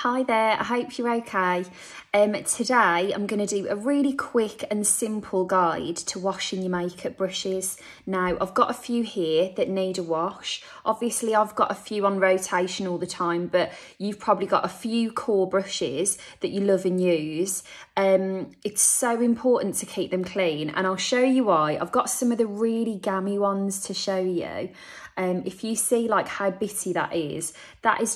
Hi there, I hope you're okay. Today I'm going to do a really quick and simple guide to washing your makeup brushes. Now I've got a few here that need a wash. Obviously I've got a few on rotation all the time, but you've probably got a few core brushes that you love and use. It's so important to keep them clean, and I'll show you why. I've got some of the really gammy ones to show you. If you see like how bitty that is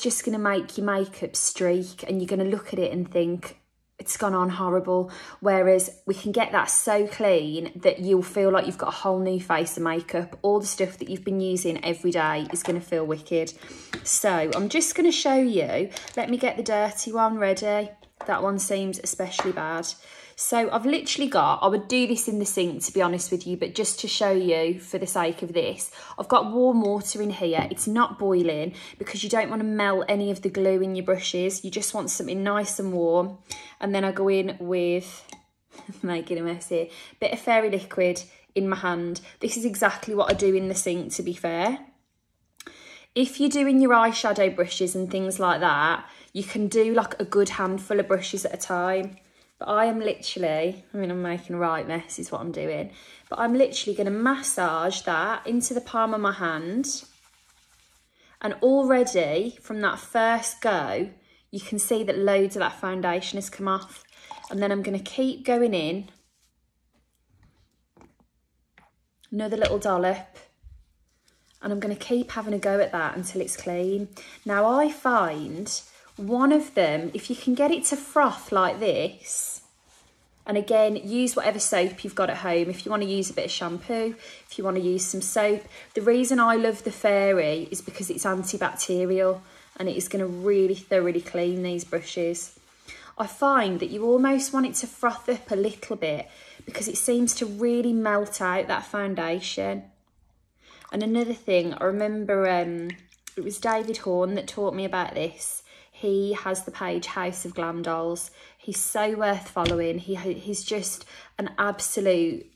just going to make your makeup streak, and you're going to look at it and think it's gone on horrible. Whereas we can get that so clean that you'll feel like you've got a whole new face of makeup. All the stuff that you've been using every day is going to feel wicked. So I'm just going to show you. Let me get the dirty one ready. That one seems especially bad. So I've literally got, I would do this in the sink to be honest with you, but just to show you for the sake of this, I've got warm water in here. It's not boiling because you don't want to melt any of the glue in your brushes. You just want something nice and warm. And then I go in with, making a mess here, bit of fairy liquid in my hand. This is exactly what I do in the sink, to be fair. If you're doing your eyeshadow brushes and things like that, you can do like a good handful of brushes at a time. But I am literally, I'm making a right mess is what I'm doing. But I'm literally going to massage that into the palm of my hand. And already from that first go, you can see that loads of that foundation has come off. And then I'm going to keep going in. Another little dollop. And I'm going to keep having a go at that until it's clean. Now I find one of them, if you can get it to froth like this, and again, use whatever soap you've got at home. If you want to use a bit of shampoo, if you want to use some soap. The reason I love the Fairy is because it's antibacterial and it is going to really thoroughly clean these brushes. I find that you almost want it to froth up a little bit because it seems to really melt out that foundation. And another thing, I remember it was David Horn that taught me about this. He has the page House of Glam Dolls. He's so worth following. He's just an absolute,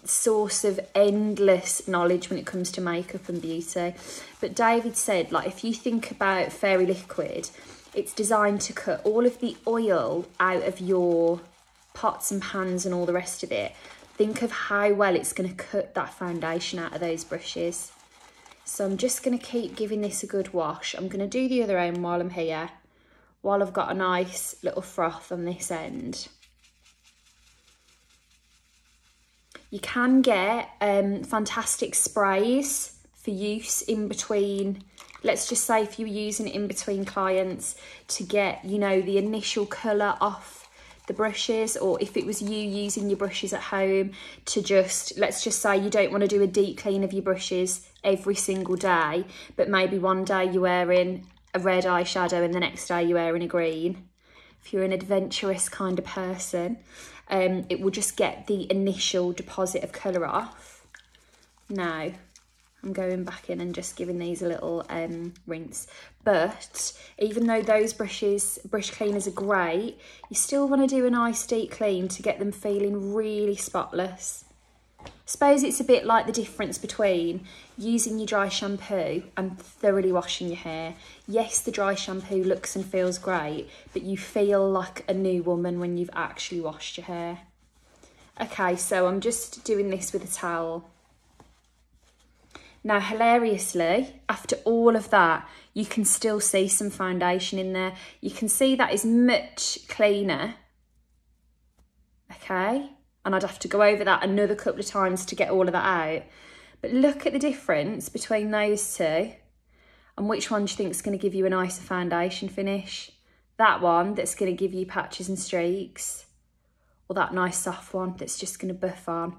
source of endless knowledge when it comes to makeup and beauty. But David said, like, if you think about Fairy Liquid, it's designed to cut all of the oil out of your pots and pans and all the rest of it. Think of how well it's going to cut that foundation out of those brushes. So I'm just going to keep giving this a good wash. I'm going to do the other end while I'm here, while I've got a nice little froth on this end. You can get fantastic sprays for use in between. Let's just say if you're using it in between clients to get, the initial colour off the brushes, or if it was you using your brushes at home to let's just say you don't want to do a deep clean of your brushes every single day, but maybe one day you're wearing a red eyeshadow and the next day you're wearing a green. If you're an adventurous kind of person, it will just get the initial deposit of colour off. Now I'm going back in and just giving these a little rinse. But even though those brush cleaners are great, you still want to do a nice deep clean to get them feeling really spotless. I suppose it's a bit like the difference between using your dry shampoo and thoroughly washing your hair. Yes, the dry shampoo looks and feels great, but you feel like a new woman when you've actually washed your hair. Okay, so I'm just doing this with a towel. Now, hilariously, after all of that, you can still see some foundation in there. You can see that is much cleaner, okay? And I'd have to go over that another couple of times to get all of that out. But look at the difference between those two. And which one do you think is going to give you a nicer foundation finish? That one that's going to give you patches and streaks, or that nice soft one that's just going to buff on.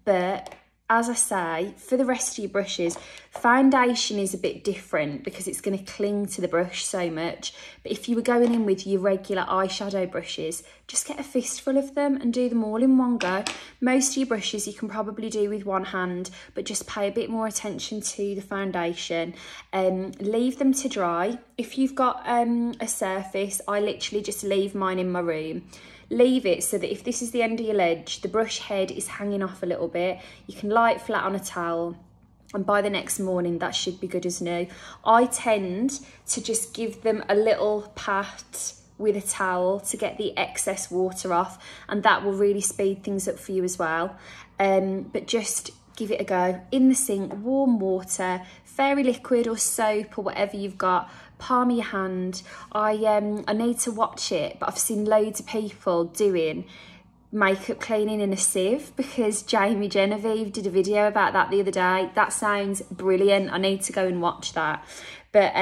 But as I say, for the rest of your brushes, foundation is a bit different because it's going to cling to the brush so much. But if you were going in with your regular eyeshadow brushes, just get a fistful of them and do them all in one go. Most of your brushes you can probably do with one hand, but just pay a bit more attention to the foundation. Leave them to dry. If you've got a surface, I literally just leave mine in my room. Leave it so that if this is the end of your ledge, the brush head is hanging off a little bit. You can lie it flat on a towel and by the next morning that should be good as new. I tend to just give them a little pat with a towel to get the excess water off, and that will really speed things up for you as well. But just give it a go. In the sink, warm water, fairy liquid or soap or whatever you've got, palm of your hand. I need to watch it, but I've seen loads of people doing makeup cleaning in a sieve, because Jamie Genevieve did a video about that the other day. That sounds brilliant. I need to go and watch that. But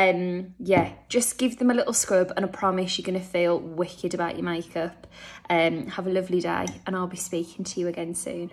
yeah, just give them a little scrub and I promise you're going to feel wicked about your makeup. Have a lovely day, and I'll be speaking to you again soon.